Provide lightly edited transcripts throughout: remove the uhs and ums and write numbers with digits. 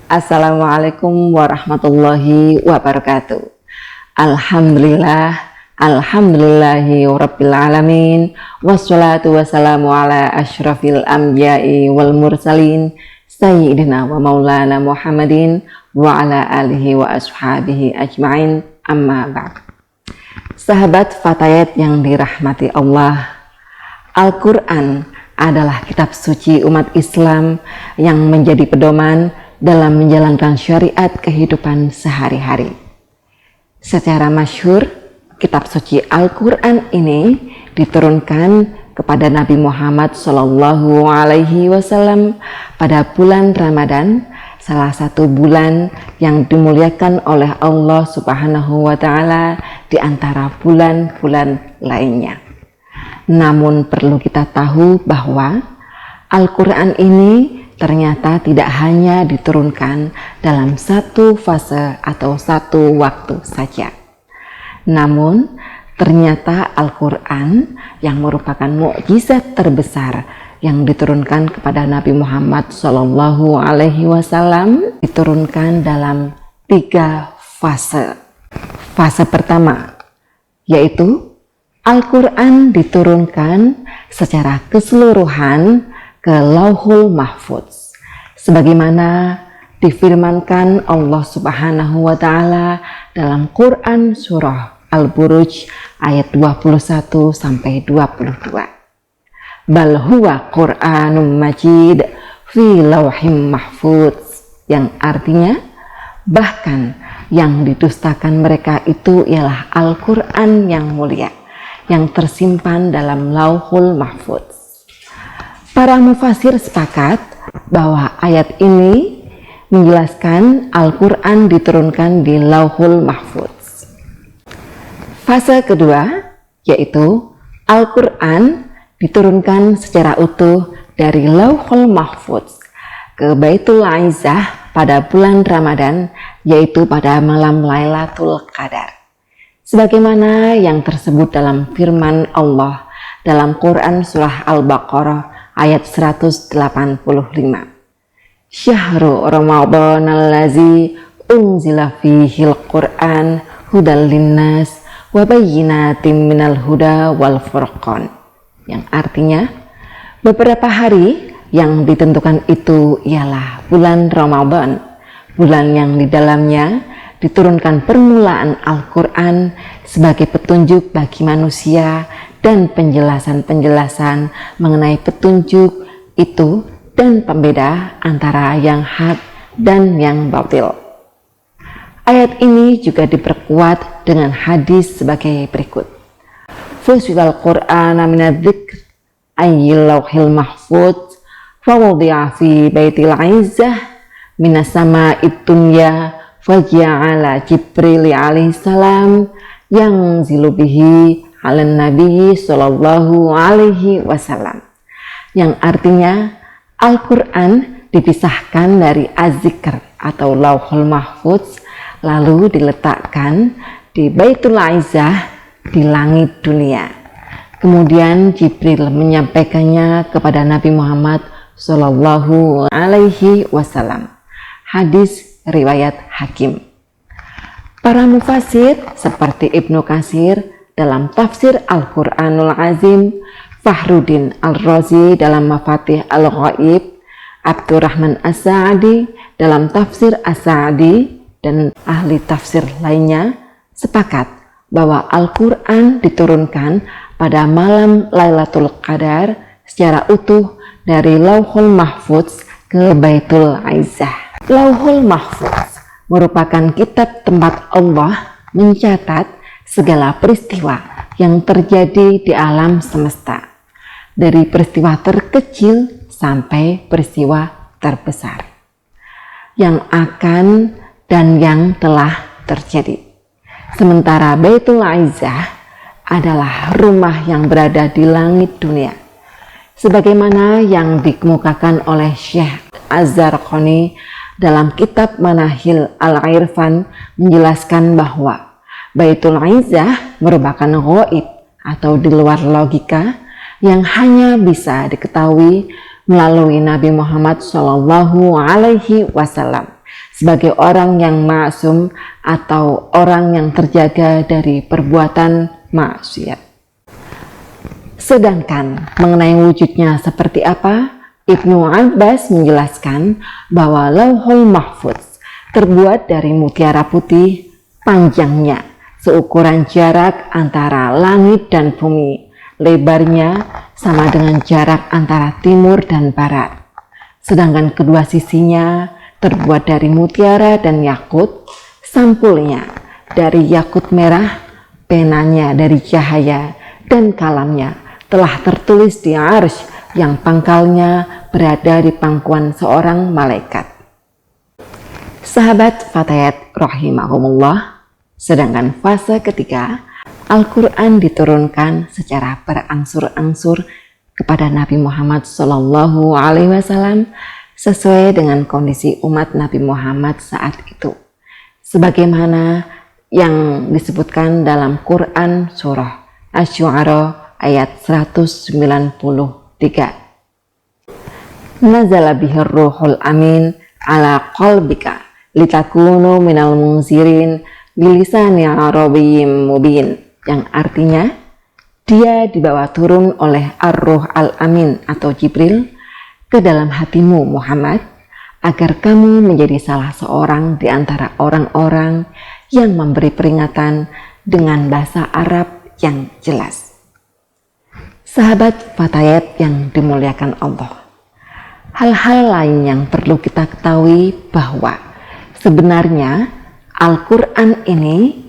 Assalamualaikum warahmatullahi wabarakatuh. Alhamdulillahi rabbil alamin. Wassalatu wassalamu ala asyrafil anbiya'i wal mursalin sayyidina wa maulana Muhammadin wa ala alihi wa ashabihi ajma'in, amma ba'd. Sahabat Fatayat yang dirahmati Allah, Al-Quran adalah kitab suci umat Islam yang menjadi pedoman dalam menjalankan syariat kehidupan sehari-hari. Secara masyhur, kitab suci Al-Quran ini diturunkan kepada Nabi Muhammad SAW pada bulan Ramadan, salah satu bulan yang dimuliakan oleh Allah Subhanahu wa Ta'ala di antara bulan-bulan lainnya. Namun perlu kita tahu bahwa Al-Quran ini ternyata tidak hanya diturunkan dalam satu fase atau satu waktu saja. Namun ternyata Al-Quran yang merupakan mukjizat terbesar yang diturunkan kepada Nabi Muhammad SAW diturunkan dalam 3 fase. Fase pertama yaitu Al-Quran diturunkan secara keseluruhan ke Lauhul Mahfuz, sebagaimana difirmankan Allah Subhanahu wa Ta'ala dalam Quran surah Al-Buruj ayat 21 sampai 22. Bal huwa Qur'anum Majid fi Lauhim Mahfuz, yang artinya bahkan yang didustakan mereka itu ialah Al-Quran yang mulia yang tersimpan dalam Lauhul Mahfuz. Para mufasir sepakat bahwa ayat ini menjelaskan Al-Quran diturunkan di Lauhul Mahfuz. Fase kedua yaitu Al-Quran diturunkan secara utuh dari Lauhul Mahfuz ke Baitul Izzah pada bulan Ramadan, yaitu pada malam Lailatul Qadar. Sebagaimana yang tersebut dalam firman Allah dalam Quran surah Al-Baqarah ayat 185. Syahrul Ramadan allazi unzila fihil Qur'an hudal linnas wa bayyinatin minal huda wal furqan, yang artinya beberapa hari yang ditentukan itu ialah bulan Ramadan, bulan yang di dalamnya diturunkan permulaan Al-Quran sebagai petunjuk bagi manusia dan penjelasan-penjelasan mengenai petunjuk itu dan pembeda antara yang hak dan yang batil. Ayat ini juga diperkuat dengan hadis sebagai berikut. Fusilal Qur'ana minadz-dzikr ayyil lauhil mahfuz fawudi'a fi baitil izzah minas sama'id dunya faja'ala Jibril alaihi salam yang zilubihi alan Nabi Sallallahu Alaihi Wasallam, yang artinya Al-Quran dipisahkan dari Az-Zikr atau Lauhul Mahfuz lalu diletakkan di Baitul Izzah di langit dunia. Kemudian Jibril menyampaikannya kepada Nabi Muhammad Sallallahu Alaihi Wasallam. Hadis riwayat Hakim. Para mufasir seperti Ibnu Katsir dalam tafsir Al-Quranul Azim, Fakhruddin Al-Razi dalam Mafatih Al-Ghaib, Abdurrahman As-Sa'di dalam tafsir As-Sa'di, dan ahli tafsir lainnya sepakat bahwa Al-Quran diturunkan pada malam Lailatul Qadar secara utuh dari Lauhul Mahfuz ke Baitul Izzah. Lauhul Mahfuz merupakan kitab tempat Allah mencatat segala peristiwa yang terjadi di alam semesta, dari peristiwa terkecil sampai peristiwa terbesar, yang akan dan yang telah terjadi. Sementara Baitul Izzah adalah rumah yang berada di langit dunia, sebagaimana yang dikemukakan oleh Syekh Az-Zarqani dalam kitab Manahil Al-Irfan menjelaskan bahwa Baitul Izzah merupakan ghaib atau di luar logika yang hanya bisa diketahui melalui Nabi Muhammad SAW sebagai orang yang ma'sum atau orang yang terjaga dari perbuatan maksiat. Sedangkan mengenai wujudnya seperti apa, Ibnu Abbas menjelaskan bahwa Lauhul Mahfuz terbuat dari mutiara putih, panjangnya seukuran jarak antara langit dan bumi, lebarnya sama dengan jarak antara timur dan barat. Sedangkan kedua sisinya terbuat dari mutiara dan yakut, sampulnya dari yakut merah, penanya dari cahaya, dan kalamnya telah tertulis di arsy yang pangkalnya berada di pangkuan seorang malaikat. Sahabat Fatayat rahimahumullah, sedangkan fase ketiga, Al-Quran diturunkan secara berangsur-angsur kepada Nabi Muhammad SAW sesuai dengan kondisi umat Nabi Muhammad saat itu, sebagaimana yang disebutkan dalam Quran surah Asy-Syu'ara ayat 193. Nazala bihir ruhul amin ala qalbika litakunu minal munzirin bilisani arabiyyin mubin, yang artinya dia dibawa turun oleh Ar-Ruh Al-Amin atau Jibril ke dalam hatimu Muhammad, agar kamu menjadi salah seorang di antara orang-orang yang memberi peringatan dengan bahasa Arab yang jelas. Sahabat Fatayat yang dimuliakan Allah, hal-hal lain yang perlu kita ketahui bahwa sebenarnya Al-Quran ini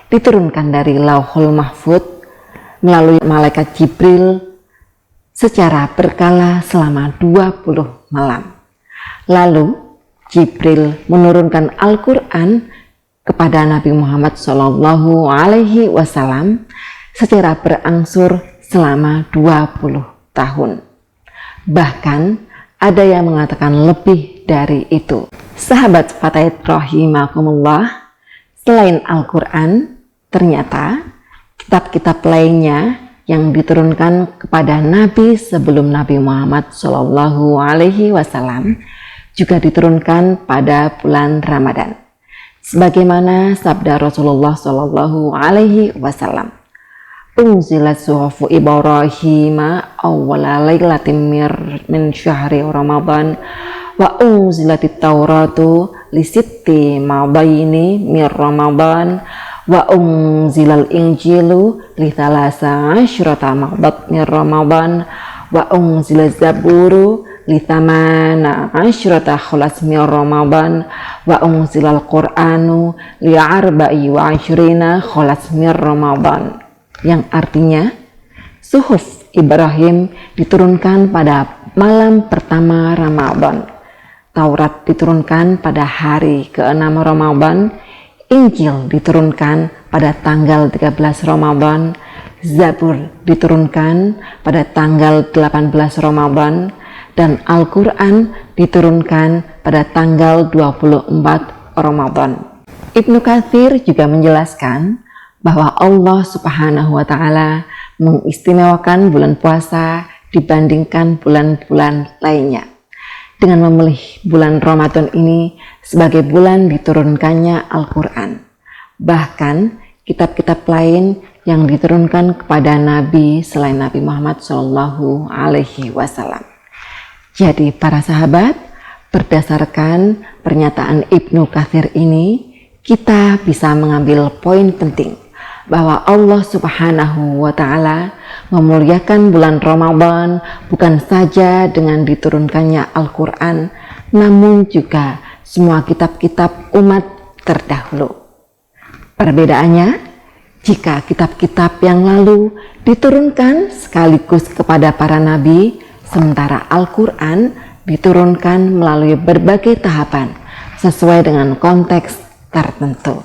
diturunkan dari Lauhul Mahfuz melalui malaikat Jibril secara berkala selama 20 malam. Lalu Jibril menurunkan Al-Quran kepada Nabi Muhammad SAW secara berangsur selama 20 tahun. Bahkan ada yang mengatakan lebih dari itu. Sahabat Fatayat rahimakumullah, selain Al-Quran, ternyata kitab-kitab lainnya yang diturunkan kepada Nabi sebelum Nabi Muhammad SAW juga diturunkan pada bulan Ramadan. Sebagaimana sabda Rasulullah SAW, "Unzilat suhufu Ibrahim awwala lailatin min syahri Ramadan wa unzilatit Tauratu li sitti ma'baini min Ramadan wa unzilal Injilu li thalasa asyrata ma'bad min Ramadan wa unzilaz Zaburu li thamana asyrata khulas min Ramadan wa unzilal Qur'anu li arba'i wa asyrina khulas min Ramadan." Yang artinya suhuf Ibrahim diturunkan pada malam pertama Ramadan, Taurat diturunkan pada hari ke-6 Ramadan, Injil diturunkan pada tanggal 13 Ramadan, Zabur diturunkan pada tanggal 18 Ramadan, dan Al-Quran diturunkan pada tanggal 24 Ramadan. Ibnu Katsir juga menjelaskan bahwa Allah Subhanahu wa Ta'ala mengistimewakan bulan puasa dibandingkan bulan-bulan lainnya dengan memilih bulan Ramadan ini sebagai bulan diturunkannya Al-Quran. Bahkan kitab-kitab lain yang diturunkan kepada Nabi selain Nabi Muhammad SAW. Jadi para sahabat, berdasarkan pernyataan Ibnu Katsir ini, kita bisa mengambil poin penting bahwa Allah Subhanahu wa Ta'ala memuliakan bulan Ramadan bukan saja dengan diturunkannya Al-Quran, namun juga semua kitab-kitab umat terdahulu. Perbedaannya, jika kitab-kitab yang lalu diturunkan sekaligus kepada para nabi, sementara Al-Quran diturunkan melalui berbagai tahapan sesuai dengan konteks tertentu.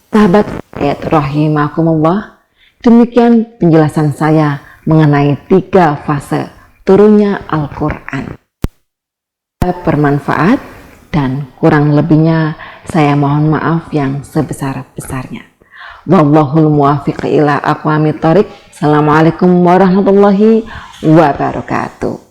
Sahabat ayat rahimakumullah, demikian penjelasan saya mengenai 3 fase turunnya Al-Quran. Bermanfaat dan kurang lebihnya saya mohon maaf yang sebesar-besarnya. Wallahul muwaffiq ila aqwamit thoriq. Assalamualaikum warahmatullahi wabarakatuh.